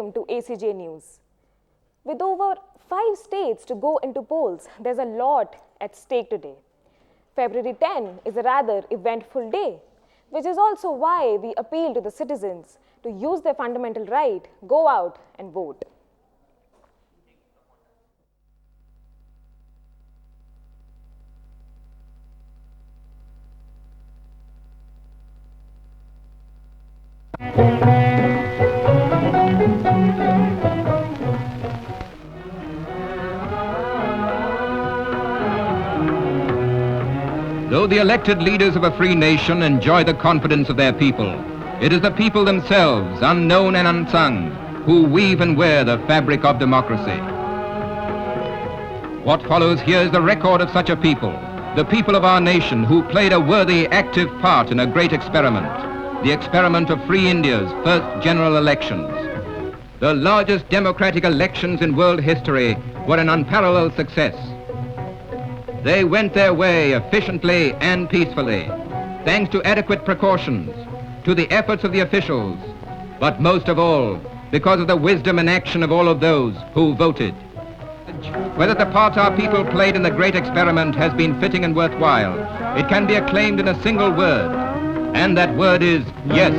Welcome to ACJ News. With over 5 states to go into polls, there's a lot at stake today. February 10 is a rather eventful day, which is also why we appeal to the citizens to use their fundamental right, go out and vote. Though the elected leaders of a free nation enjoy the confidence of their people, it is the people themselves, unknown and unsung, who weave and wear the fabric of democracy. What follows here is the record of such a people, the people of our nation who played a worthy, active part in a great experiment, the experiment of free India's first general elections. The largest democratic elections in world history were an unparalleled success. They went their way efficiently and peacefully, thanks to adequate precautions, to the efforts of the officials, but most of all, because of the wisdom and action of all of those who voted. Whether the part our people played in the great experiment has been fitting and worthwhile, it can be acclaimed in a single word, and that word is yes.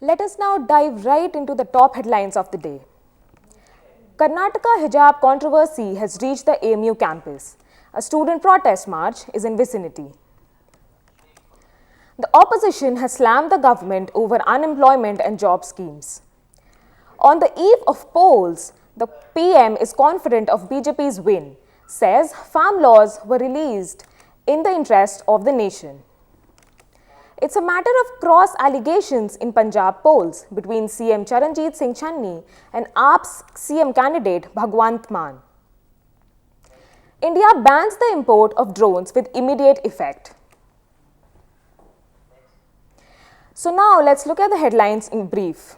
Let us now dive right into the top headlines of the day. Karnataka hijab controversy has reached the AMU campus. A student protest march is in vicinity. The opposition has slammed the government over unemployment and job schemes. On the eve of polls, the PM is confident of BJP's win, says farm laws were released in the interest of the nation. It's a matter of cross allegations in Punjab polls between CM Charanjit Singh Channi and AAP's CM candidate Bhagwant Mann. India bans the import of drones with immediate effect. So now let's look at the headlines in brief.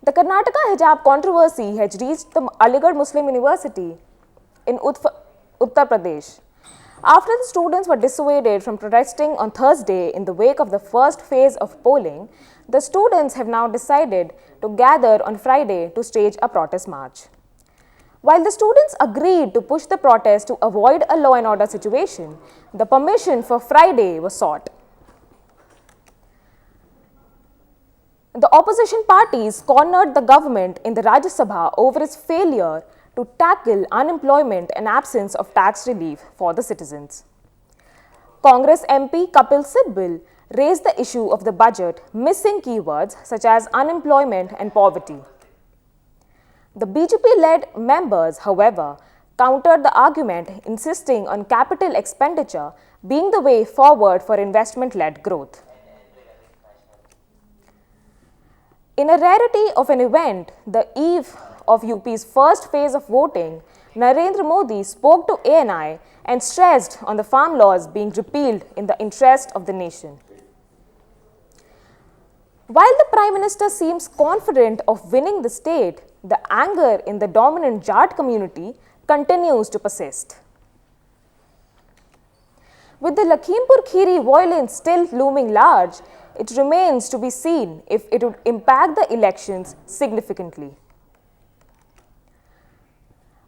The Karnataka hijab controversy has reached the Aligarh Muslim University in Uttar Pradesh. After the students were dissuaded from protesting on Thursday in the wake of the first phase of polling, the students have now decided to gather on Friday to stage a protest march. While the students agreed to push the protest to avoid a law and order situation, the permission for Friday was sought. The opposition parties cornered the government in the Rajya Sabha over its failure to tackle unemployment and absence of tax relief for the citizens. Congress MP Kapil Sibal raised the issue of the budget missing keywords such as unemployment and poverty. The BJP-led members, however, countered the argument, insisting on capital expenditure being the way forward for investment-led growth. In a rarity of an event, the eve of UP's first phase of voting, Narendra Modi spoke to ANI and stressed on the farm laws being repealed in the interest of the nation. While the Prime Minister seems confident of winning the state, the anger in the dominant Jat community continues to persist. With the Lakhimpur Kheri violence still looming large, it remains to be seen if it would impact the elections significantly.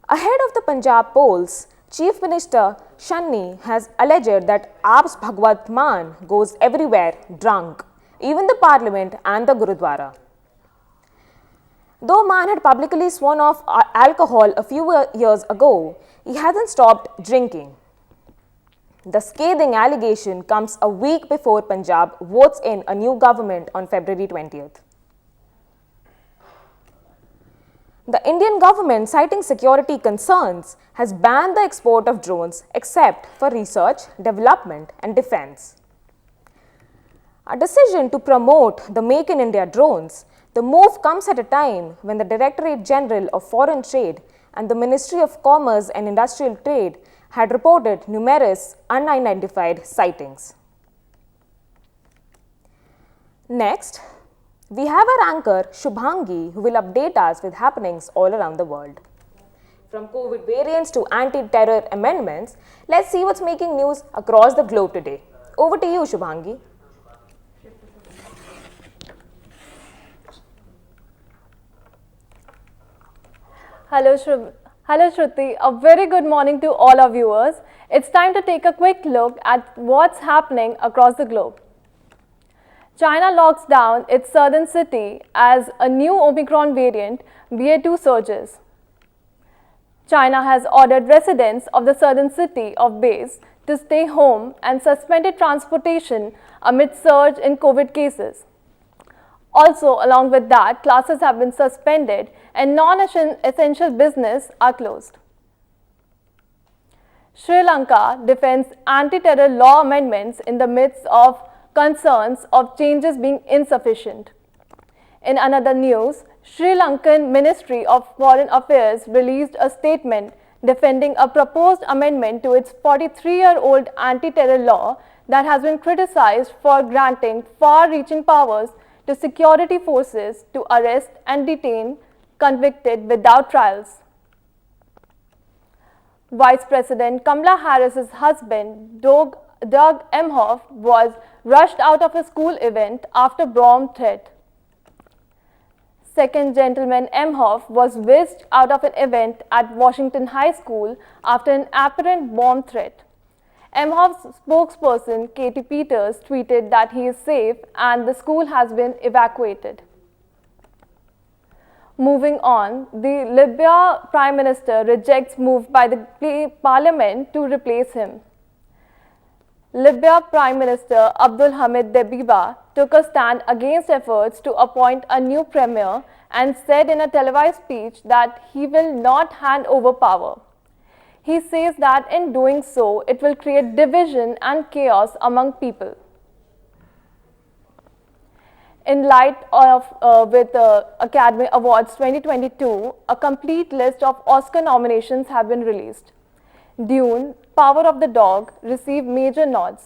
Ahead of the Punjab polls, Chief Minister Channi has alleged that AAP's Bhagwant Mann goes everywhere drunk, even the parliament and the Gurudwara. Though Mann had publicly sworn off alcohol a few years ago, he hasn't stopped drinking. The scathing allegation comes a week before Punjab votes in a new government on February 20th. The Indian government, citing security concerns, has banned the export of drones except for research, development and defense. A decision to promote the Make in India drones, the move comes at a time when the Directorate General of Foreign Trade and the Ministry of Commerce and Industrial Trade had reported numerous unidentified sightings. Next, we have our anchor Shubhangi, who will update us with happenings all around the world. From COVID variants to anti-terror amendments, let's see what's making news across the globe today. Over to you, Shubhangi. Hello Shruti, a very good morning to all our viewers. It's time to take a quick look at what's happening across the globe. China locks down its southern city as a new Omicron variant, BA2, surges. China has ordered residents of the southern city of Beijing to stay home and suspended transportation amid surge in COVID cases. Also, along with that, classes have been suspended and non-essential business are closed. Sri Lanka defends anti-terror law amendments in the midst of concerns of changes being insufficient. In another news, Sri Lankan Ministry of Foreign Affairs released a statement defending a proposed amendment to its 43-year-old anti-terror law that has been criticized for granting far-reaching powers to security forces to arrest and detain convicted without trials. Vice President Kamala Harris's husband, Doug Emhoff, was rushed out of a school event after bomb threat. Second gentleman Emhoff was whisked out of an event at Washington High School after an apparent bomb threat. Emhoff's spokesperson, Katie Peters, tweeted that he is safe and the school has been evacuated. Moving on, the Libya Prime Minister rejects move by the Parliament to replace him. Libya Prime Minister Abdul Hamid Dbeibah took a stand against efforts to appoint a new premier and said in a televised speech that he will not hand over power. He says that in doing so, it will create division and chaos among people. In light of Academy Awards 2022, a complete list of Oscar nominations have been released. Dune, Power of the Dog received major nods.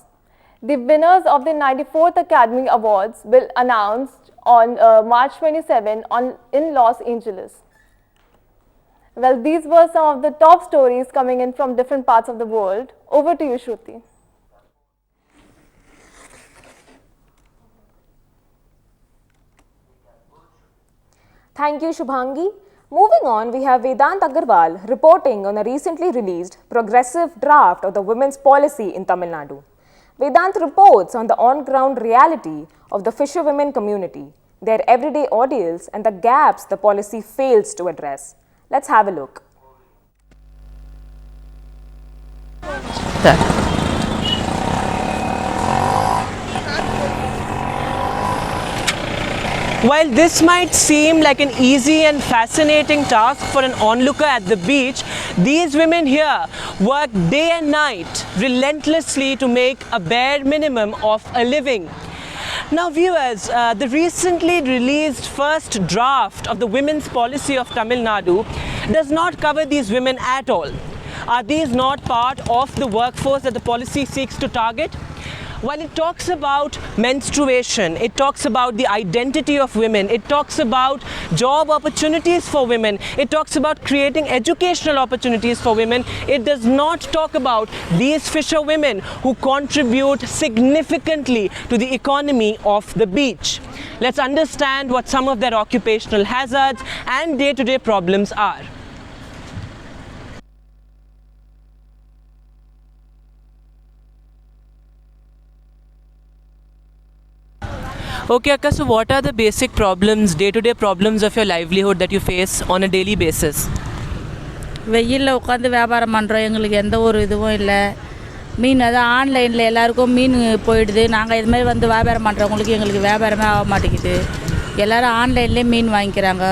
The winners of the 94th Academy Awards will announced on March 27 in Los Angeles. Well, these were some of the top stories coming in from different parts of the world. Over to you, Shruti. Thank you, Shubhangi. Moving on, we have Vedant Agarwal reporting on a recently released progressive draft of the women's policy in Tamil Nadu. Vedant reports on the on-ground reality of the fisherwomen community, their everyday ordeals and the gaps the policy fails to address. Let's have a look. While this might seem like an easy and fascinating task for an onlooker at the beach, these women here work day and night relentlessly to make a bare minimum of a living. Now viewers, the recently released first draft of the women's policy of Tamil Nadu does not cover these women at all. Are these not part of the workforce that the policy seeks to target? While it talks about menstruation, it talks about the identity of women, it talks about job opportunities for women, it talks about creating educational opportunities for women, it does not talk about these fisher women who contribute significantly to the economy of the beach. Let's understand what some of their occupational hazards and day-to-day problems are. Okay, Akka, so what are the basic problems, day-to-day problems of your livelihood that you face on a daily basis? வெயில்ல உட்காந்து வியாபாரம் பண்ணுறோம், எங்களுக்கு எந்த ஒரு இதுவும் இல்லை. மீன் அதான் ஆன்லைனில் எல்லாருக்கும் மீன் போயிடுது. நாங்கள் இது மாதிரி வந்து வியாபாரம் பண்ணுறவங்களுக்கு எங்களுக்கு வியாபாரமே ஆக மாட்டேங்குது. எல்லோரும் ஆன்லைன்லேயே மீன் வாங்கிக்கிறாங்க.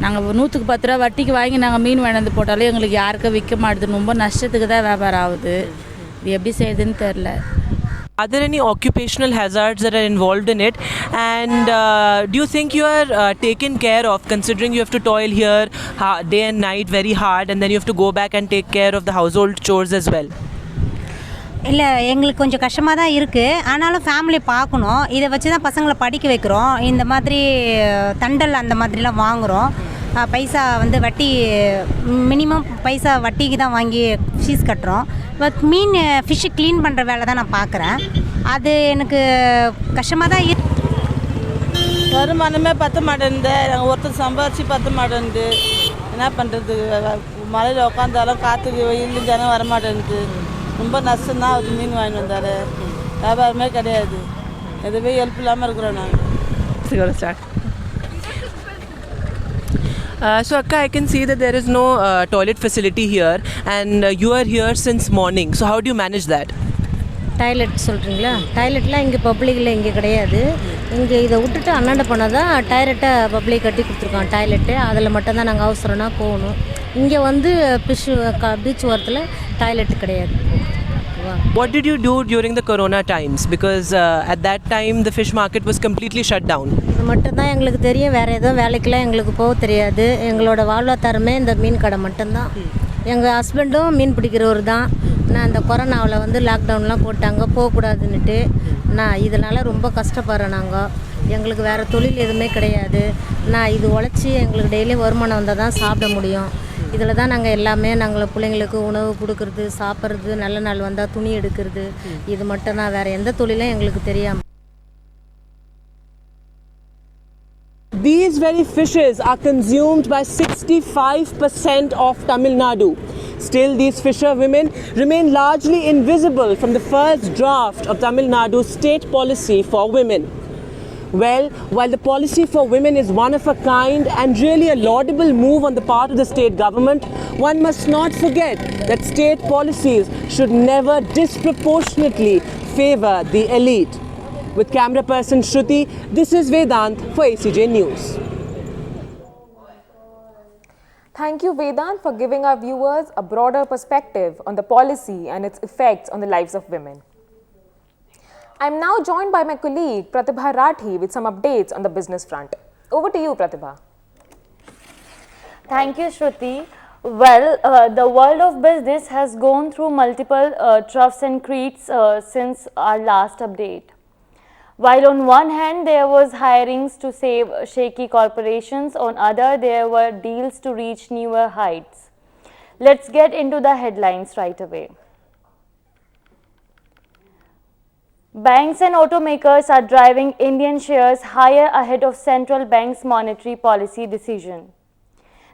நாங்கள் 100க்கு 10 ரூபா வட்டிக்கு வாங்கி நாங்கள் மீன் வாங்கி போட்டாலும் எங்களுக்கு யாருக்கும் விற்க மாட்டுது. ரொம்ப நஷ்டத்துக்கு தான் வியாபாரம் ஆகுது. இது எப்படி செய்யுதுன்னு தெரில. Are there any occupational hazards that are involved in it, and do you think you are taken care of, considering you have to toil here day and night very hard, and then you have to go back and take care of the household chores as well? இல்லை, எங்களுக்கு கொஞ்சம் கஷ்டமாக தான் இருக்குது. ஆனாலும் family பார்க்கணும். இதை வச்சு தான் பசங்களை படிக்க வைக்கிறோம். இந்த மாதிரி தண்டல் அந்த மாதிரிலாம் வாங்குகிறோம். பைசா வந்து வட்டி மினிமம் பைசா வட்டிக்கு தான் வாங்கி ஃபீஸ் கட்டுறோம். பட் மீன் ஃபிஷ்ஷு க்ளீன் பண்ணுற வேலை தான் நான் பார்க்குறேன். அது எனக்கு கஷ்டமாக தான் வருமானமே பத்த மாட்டேங்குது. நாங்கள் ஒருத்தர் சம்பாரித்து பத்த மாட்டேங்குது. என்ன பண்ணுறது, மழையில் உட்காந்தாலும் காற்றுக்கு வெயில் ஜனம் வரமாட்டேன்ட்டு ரொம்ப நஷ்டம்தான். அவர் மீன் வாங்கிட்டு வந்தார், வியாபாரமே கிடையாது, எதுவுமே ஹெல்ப் இல்லாமல் இருக்கிறோம் நாங்கள். So Akka, I can see that there is no toilet facility here and you are here since morning. So how do you manage that? Toilet சொல்கிறீங்களா? டாய்லெட்லாம் இங்கே பப்ளிக்கில் இங்கே கிடையாது. இங்கே இதை விட்டுட்டு அண்ணாண்ட போனால் தான் டைரெக்டை பப்ளிக் கட்டி கொடுத்துருக்கோம் டாய்லெட்டு. அதில் மட்டும்தான் நாங்கள் அவசரம்னா போகணும். இங்கே வந்து பீச் ஓரத்தில் டாய்லெட்டு கிடையாது. What did you do during the corona times? Because at that time the fish market was completely shut down. இது மட்டும்தான் எங்களுக்கு தெரியும். வேறு எதுவும் வேலைக்கெல்லாம் எங்களுக்கு போக தெரியாது. எங்களோட வாழ்வாதாரமே இந்த மீன் கடை மட்டும்தான். எங்கள் ஹஸ்பண்டும் மீன் பிடிக்கிறவர் தான். நான் இந்த கொரோனாவில் வந்து லாக்டவுன்லாம் போட்டாங்க, போகக்கூடாதுன்னுட்டு. நான் இதனால் ரொம்ப கஷ்டப்படுறேன். நாங்கள் எங்களுக்கு வேறு தொழில் எதுவுமே கிடையாது. நான் இது உழைச்சி எங்களுக்கு டெய்லி வருமானம் வந்தால் தான் சாப்பிட முடியும். இதில் தான் நாங்கள் எல்லாமே நாங்கள் பிள்ளைங்களுக்கு உணவு கொடுக்கறது, சாப்பிட்றது, நல்ல நாள் வந்தால் துணி எடுக்கிறது, இது மட்டும் தான். வேறு எந்த தொழிலும் எங்களுக்கு தெரியாமல். These very fishes are consumed by 65% of Tamil Nadu. Still, these fisher women remain largely invisible from the first draft of Tamil Nadu's state policy for women. Well, while the policy for women is one of a kind and really a laudable move on the part of the state government, one must not forget that state policies should never disproportionately favor the elite. With camera person Shruti, this is Vedant for ACJ News. Thank you, Vedant, for giving our viewers a broader perspective on the policy and its effects on the lives of women. I am now joined by my colleague Pratibha Rathi with some updates on the business front. Over to you, Pratibha. Thank you, Shruti. Well, the world of business has gone through multiple troughs and creaks since our last update. While on one hand there was hirings to save shaky corporations, on other there were deals to reach newer heights. Let's get into the headlines right away. Banks and automakers are driving Indian shares higher ahead of central bank's monetary policy decision.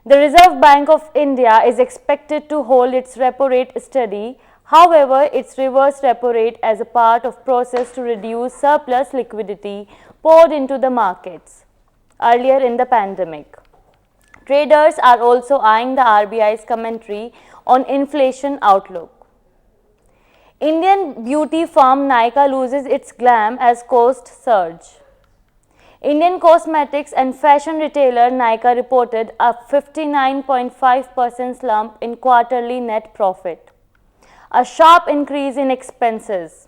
The Reserve Bank of India is expected to hold its repo rate steady. However, its reverse repo rate as a part of process to reduce surplus liquidity poured into the markets earlier in the pandemic. Traders are also eyeing the RBI's commentary on inflation outlook. Indian beauty firm Nykaa loses its glam as costs surge. Indian cosmetics and fashion retailer Nykaa reported a 59.5% slump in quarterly net profit. A sharp increase in expenses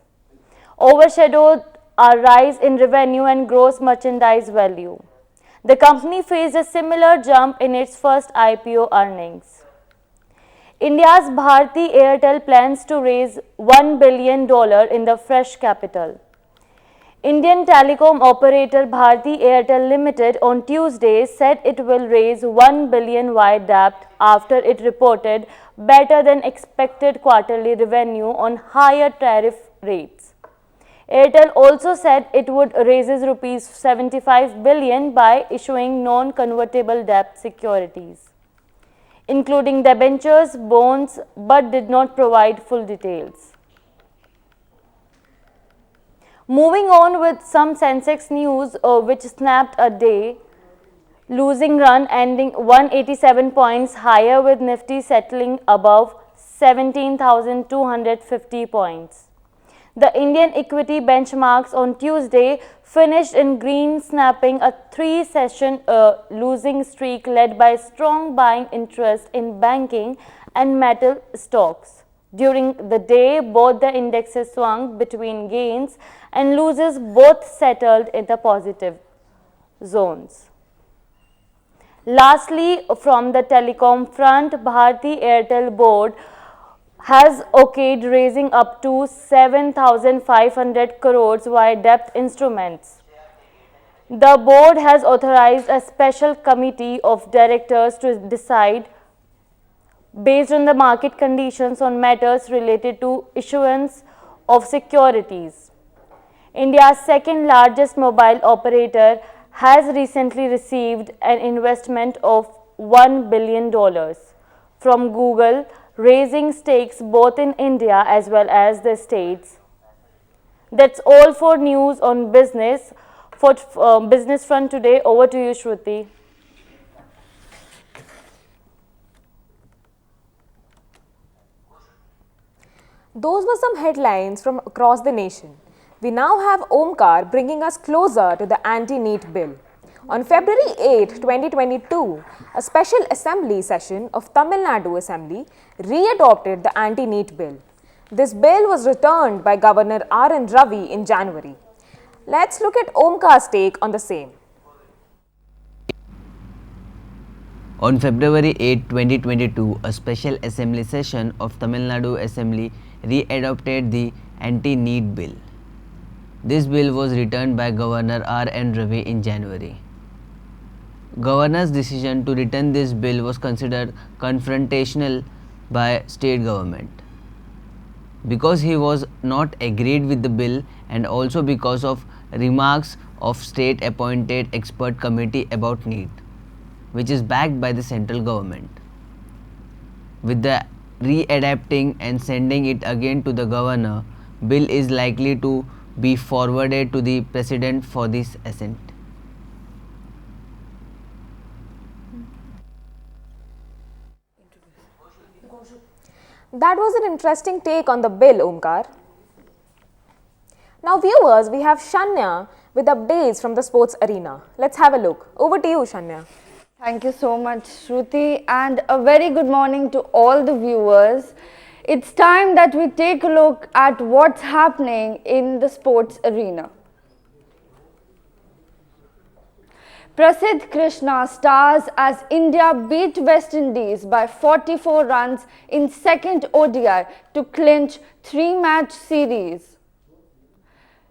overshadowed a rise in revenue and gross merchandise value. The company faced a similar jump in its first IPO earnings. India's Bharti Airtel plans to raise $1 billion in the fresh capital. Indian telecom operator Bharti Airtel Limited on Tuesday said it will raise $1 billion via debt after it reported better than expected quarterly revenue on higher tariff rates. Airtel also said it would raise rupees 75 billion by issuing non-convertible debt securities, including debentures, bonds, but did not provide full details. Moving on with some Sensex news which snapped a day losing run ending 187 points higher with Nifty settling above 17,250 points. The Indian equity benchmarks on Tuesday finished in green, snapping a 3-session losing streak led by strong buying interest in banking and metal stocks. During the day, both the indexes swung between gains and losses, both settled in the positive zones. Lastly, from the telecom front, Bharti Airtel board has okayed raising up to 7,500 crores via debt instruments. The board has authorized a special committee of directors to decide based on the market conditions on matters related to issuance of securities. India's second largest mobile operator has recently received an investment of $1 billion from Google, raising stakes both in India as well as the States. That's all for news on business. For business front today, over to you, Shruti. Those were some headlines from across the nation. We now have Omkar bringing us closer to the anti-NEET bill. On February 8, 2022, a special assembly session of Tamil Nadu Assembly re-adopted the anti-NEET bill. This bill was returned by Governor R.N. Ravi in January. Let's look at Omkar's take on the same. On February 8, 2022, a special assembly session of Tamil Nadu Assembly re-adopted the anti-NEET bill. This bill was returned by Governor R.N. Ravi in January. Governor's decision to return this bill was considered confrontational by state government. Because he was not agreed with the bill and also because of remarks of state appointed expert committee about NEET, which is backed by the central government. With the re-adapting and sending it again to the governor, bill is likely to be forwarded to the president for this assent. That was an interesting take on the bill, Omkar. Now viewers, we have Shanya with updates from the sports arena. Let's have a look. Over to you, Shanya. Thank you so much, Shruti, and a very good morning to all the viewers. It's time that we take a look at what's happening in the sports arena. Prasidh Krishna stars as India beat West Indies by 44 runs in second ODI to clinch 3-match series.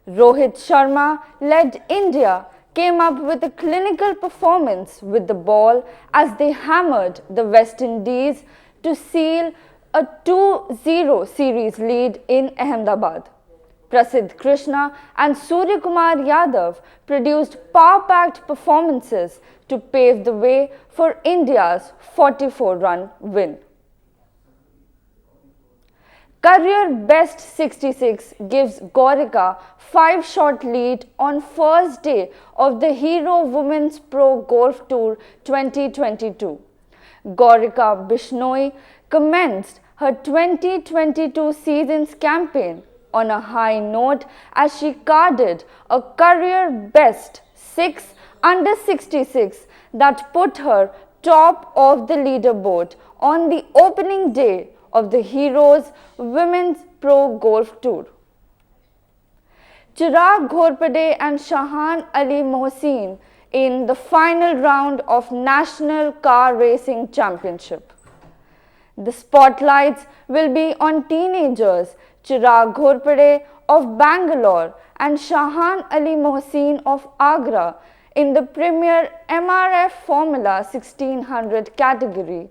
Rohit Sharma led India, came up with a clinical performance with the ball as they hammered the West Indies to seal a 2-0 series lead in Ahmedabad. Prasidh Krishna and Surya Kumar Yadav produced power-packed performances to pave the way for India's 44-run win. Career best 66 gives Gaurika 5-shot lead on first day of the Hero Women's Pro Golf Tour 2022. Gaurika Bishnoi commenced her 2022 season's campaign on a high note as she carded a career best 6 under 66 that put her top of the leaderboard on the opening day of the Heroes Women's Pro Golf Tour. Chirag Ghorpade and Shahan Ali Mohsin in the final round of National Car Racing Championship. The spotlights will be on teenagers Chirag Ghorpade of Bangalore and Shahan Ali Mohsin of Agra in the Premier MRF Formula 1600 category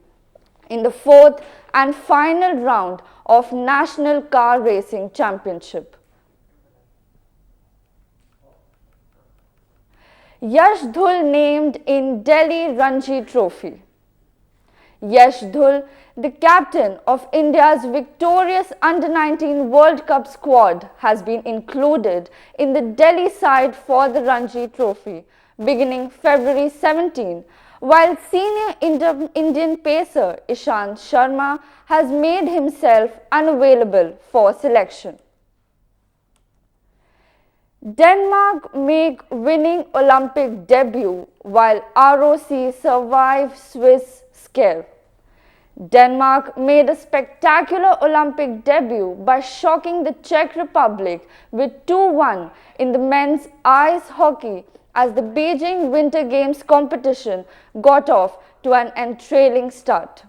in the fourth and final round of National Car Racing Championship. Yash Dhul named in Delhi Ranji Trophy. Yash Dhul, the captain of India's victorious Under-19 World Cup squad, has been included in the Delhi side for the Ranji Trophy beginning February 17, while senior Indian pacer Ishant Sharma has made himself unavailable for selection. Denmark make winning Olympic debut while ROC survive Swiss scare. Denmark made a spectacular Olympic debut by shocking the Czech Republic with 2-1 in the men's ice hockey as the Beijing Winter Games competition got off to an enthralling start.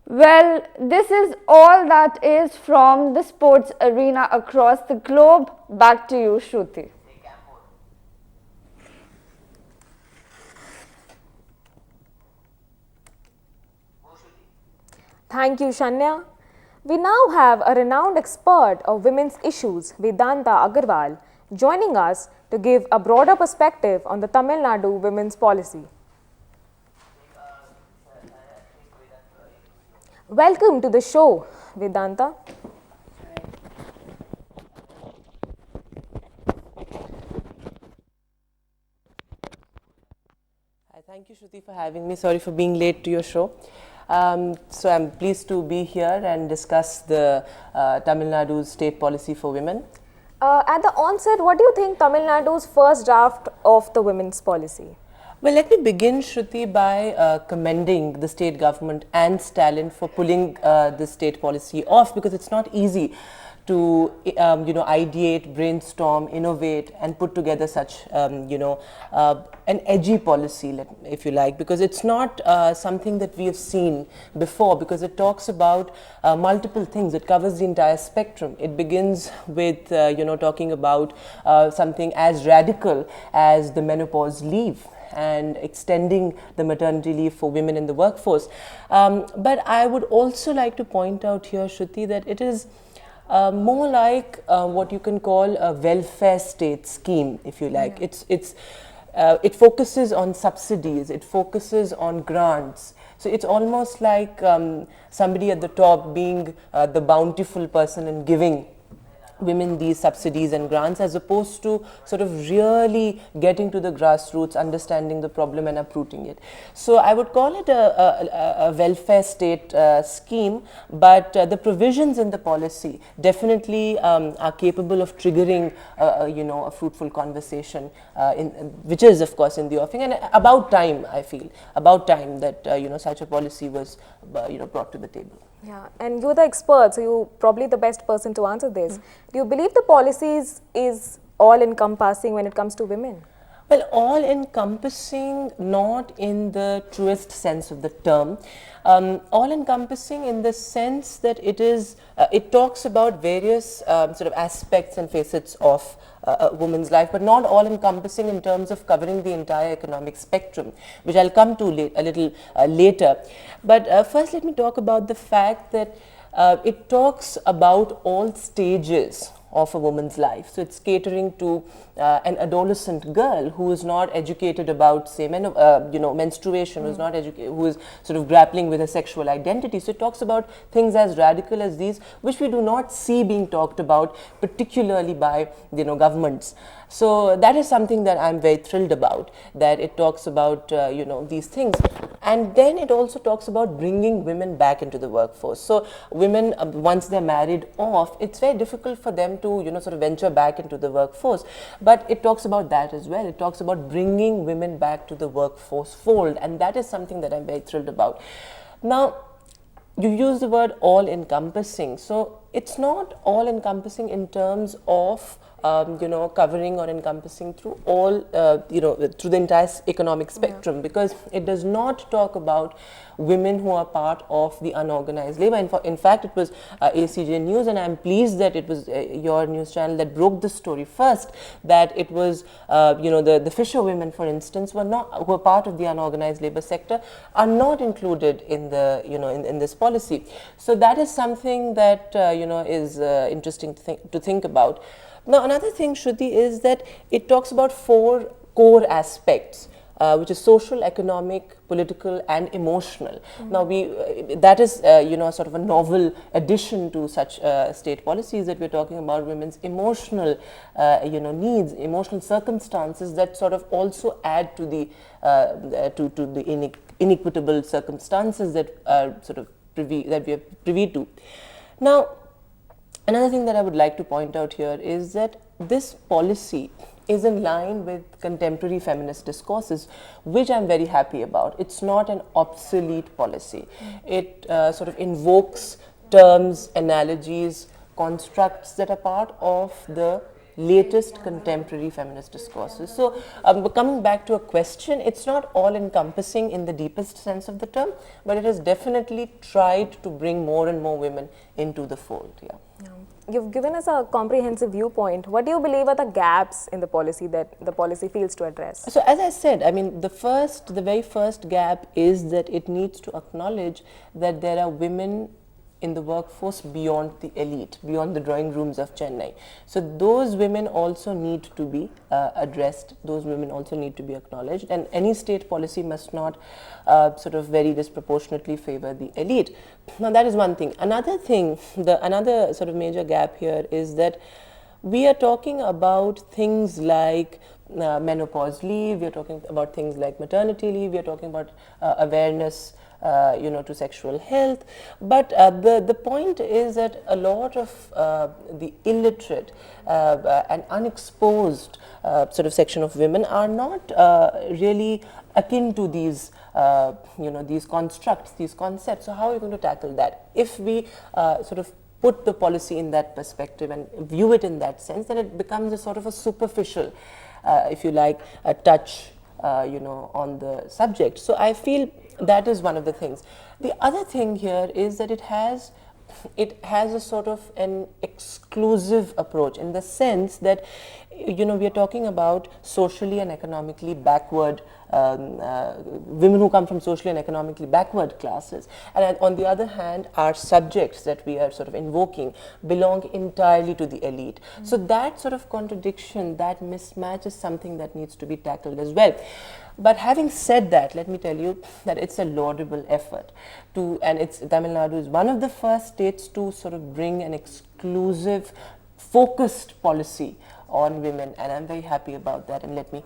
Well, this is all that is from the sports arena across the globe. Back to you, Shruti. Thank you, Shanya. We now have a renowned expert of women's issues, Vedanta Agarwal, joining us to give a broader perspective on the Tamil Nadu women's policy. Welcome to the show, Vedanta. Thank you, Shruti, for having me. Sorry for being late to your show. So I'm pleased to be here and discuss the Tamil Nadu's state policy for women. At the onset, what do you think Tamil Nadu's first draft of the women's policy? Well, let me begin, Shruti, by commending the state government and Stalin for pulling the state policy off, because it's not easy to ideate, brainstorm, innovate, and put together such an edgy policy, if you like, because it's not something that we have seen before, because it talks about multiple things. It covers the entire spectrum. It begins with talking about something as radical as the menopause leave and extending the maternity leave for women in the workforce. But I would also like to point out here, Shruti, that it is more like what you can call a welfare state scheme, if you like. Yeah. It focuses on subsidies, it focuses on grants. So it's almost like somebody at the top being the bountiful person and giving women these subsidies and grants, as opposed to sort of really getting to the grassroots, understanding the problem and uprooting it. So I would call it a welfare state scheme, but the provisions in the policy definitely are capable of triggering a fruitful conversation, which is of course in the offing, and about time, I feel, about time that such a policy was brought to the table. Yeah, and you're the expert, so you're probably the best person to answer this. Do you believe the policy is all-encompassing when it comes to women? Well, all-encompassing, not in the truest sense of the term. All-encompassing in the sense that it talks about various sort of aspects and facets of a woman's life, but not all-encompassing in terms of covering the entire economic spectrum, which I'll come to a little later. But first, let me talk about the fact that it talks about all stages of a woman's life. So it's catering to an adolescent girl who is not educated about, say, menstruation, who is sort of grappling with her sexual identity. So it talks about things as radical as these, which we do not see being talked about, particularly by governments. So that is something that I'm very thrilled about, that it talks about these things. And then it also talks about bringing women back into the workforce. So women, once they're married off, it's very difficult for them to sort of venture back into the workforce. But it talks about that as well. It talks about bringing women back to the workforce fold, and that is something that I'm very thrilled about. Now, you use the word all-encompassing. So it's not all-encompassing in terms of covering or encompassing through all, through the entire economic spectrum, because it does not talk about women who are part of the unorganized labor. In fact, it was ACJ News, and I'm pleased that it was your news channel that broke the story first, that it was, the fisher women, for instance, who are part of the unorganized labor sector, are not included in the, in this policy. So that is something that, is interesting to think about. Now, another thing, Shruti, is that it talks about 4 core aspects, which is social, economic, political, and emotional. Now, that is, sort of a novel addition to such state policies, that we're talking about women's emotional, needs, emotional circumstances that sort of also add to the inequitable circumstances that are sort of that we are privy to. Now, another thing that I would like to point out here is that this policy is in line with contemporary feminist discourses, which I'm very happy about. It's not an obsolete policy. It sort of invokes terms, analogies, constructs that are part of the latest contemporary feminist discourses. So coming back to a question, it's not all-encompassing in the deepest sense of the term, but it has definitely tried to bring more and more women into the fold. Yeah. You've given us a comprehensive viewpoint. What do you believe are the gaps in the policy that the policy fails to address? So as I said, I mean, the very first gap is that it needs to acknowledge that there are women in the workforce beyond the elite, beyond the drawing rooms of Chennai. So those women also need to be addressed, those women also need to be acknowledged, and any state policy must not sort of very disproportionately favor the elite. Now that is one thing. Another thing, another sort of major gap here is that we are talking about things like menopause leave, we are talking about things like maternity leave, we are talking about awareness to sexual health, but the point is that a lot of the illiterate and unexposed sort of section of women are not really akin to these these constructs, these concepts. So how are we going to tackle that? If we sort of put the policy in that perspective and view it in that sense, then it becomes a sort of a superficial, if you like, a touch on the subject. So I feel that is one of the things. The other thing here is that it has a sort of an exclusive approach, in the sense that we are talking about socially and economically backward women who come from socially and economically backward classes, and on the other hand our subjects that we are sort of invoking belong entirely to the elite. So that sort of contradiction, that mismatch is something that needs to be tackled as well. But having said that, let me tell you that it's a laudable effort and Tamil Nadu is one of the first states to sort of bring an exclusive, focused policy on women, and I'm very happy about that, and let me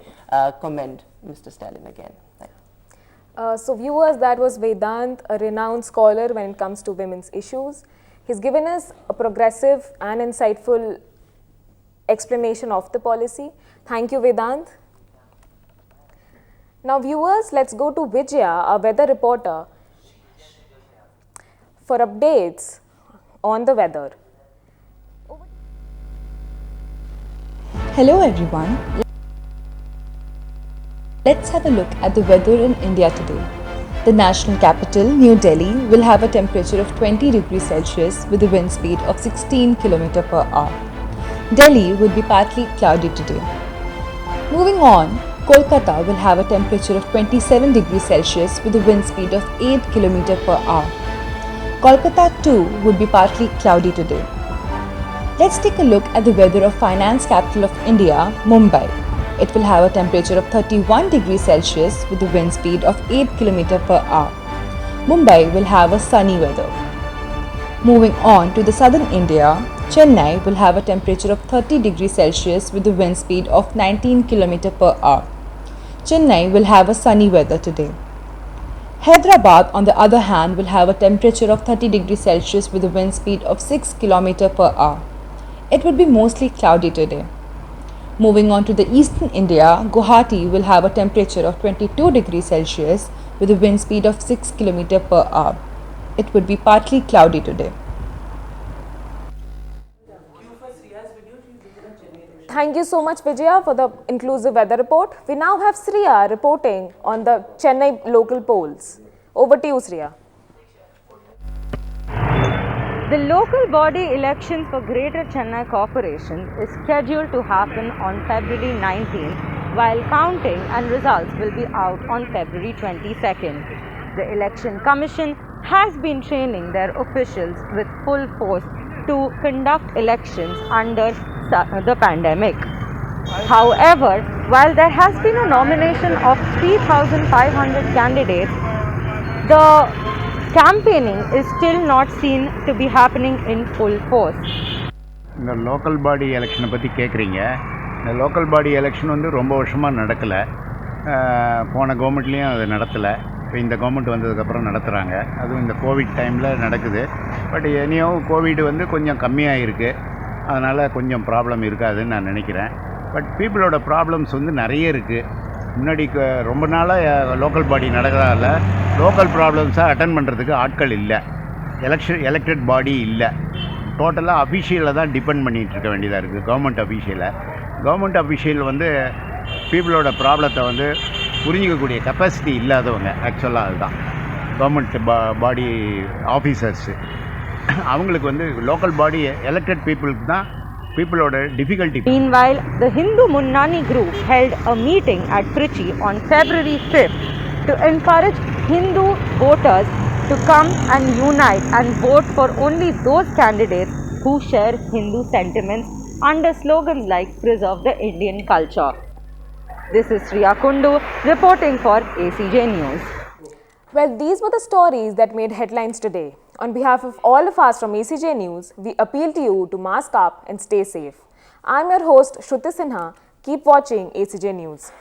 commend Mr. Stalin again. So viewers, that was Vedant, a renowned scholar when it comes to women's issues. He's given us a progressive and insightful explanation of the policy. Thank you, Vedant. Now viewers, let's go to Vijaya, our weather reporter, for updates on the weather. Hello everyone. Let's have a look at the weather in India today. The national capital, New Delhi, will have a temperature of 20 degrees Celsius with a wind speed of 16 km per hour. Delhi will be partly cloudy today. Moving on, Kolkata will have a temperature of 27 degrees Celsius with a wind speed of 8 km per hour. Kolkata too would be partly cloudy today. Let's take a look at the weather of finance capital of India, Mumbai. It will have a temperature of 31 degrees Celsius with a wind speed of 8 km per hour. Mumbai will have a sunny weather. Moving on to the southern India, Chennai will have a temperature of 30 degrees Celsius with a wind speed of 19 km per hour. Chennai will have a sunny weather today. Hyderabad, on the other hand, will have a temperature of 30 degrees Celsius with a wind speed of 6 km per hour. It would be mostly cloudy today. Moving on to the eastern India, Guwahati will have a temperature of 22 degrees Celsius with a wind speed of 6 km per hour. It would be partly cloudy today. Thank you so much, Vijaya, for the inclusive weather report. We now have Sriya reporting on the Chennai local polls. Over to you, Sriya. The local body election for Greater Chennai Corporation is scheduled to happen on February 19th, while counting and results will be out on February 22nd. The Election Commission has been training their officials with full force to conduct elections under the pandemic. However, while there has been a nomination of 3,500 candidates, the campaigning is still not seen to be happening in full force. இந்த local body எலெக்ஷனை பற்றி கேட்குறீங்க. இந்த local body election வந்து ரொம்ப வருஷமாக நடக்கலை. போன கவர்மெண்ட்லேயும் அது நடத்தலை. இப்போ இந்த கவர்மெண்ட் வந்ததுக்கப்புறம் நடத்துகிறாங்க. அதுவும் இந்த கோவிட் டைமில் நடக்குது. பட் எனியோ கோவிட் வந்து கொஞ்சம் கம்மியாக இருக்குது. அதனால் கொஞ்சம் ப்ராப்ளம் இருக்காதுன்னு நான் நினைக்கிறேன். பட் பீப்புளோட ப்ராப்ளம்ஸ் வந்து நிறைய இருக்குது. முன்னாடி ரொம்ப நாளாக லோக்கல் பாடி நடக்கிறதால லோக்கல் ப்ராப்ளம்ஸை அட்டன் பண்ணுறதுக்கு ஆட்கள் இல்லை. எலெக்டட் பாடி இல்லை. டோட்டலாக அஃபிஷியலில் தான் டிபெண்ட் பண்ணிகிட்டு இருக்க வேண்டியதாக இருக்குது. கவர்மெண்ட் அஃபிஷியல் வந்து பீப்புளோட ப்ராப்ளத்தை வந்து புரிஞ்சிக்கக்கூடிய கெப்பாசிட்டி இல்லாதவங்க. ஆக்சுவலாக அதுதான் கவர்மெண்ட் பாடி ஆஃபீஸர்ஸு. அவங்களுக்கு வந்து லோக்கல் பாடி எலெக்டட் பீப்புளுக்கு தான் பீப்புளோட difficulty. Meanwhile, the Hindu Munnani group held a meeting at Trichy on February 5th to encourage Hindu voters to come and unite and vote for only those candidates who share Hindu sentiments under slogans like Preserve the Indian Culture. This is Riya Kundu reporting for ACJ News. Well, these were the stories that made headlines today. On behalf of all of us from ACJ News, we appeal to you to mask up and stay safe. I'm your host, Shruti Sinha. Keep watching ACJ News.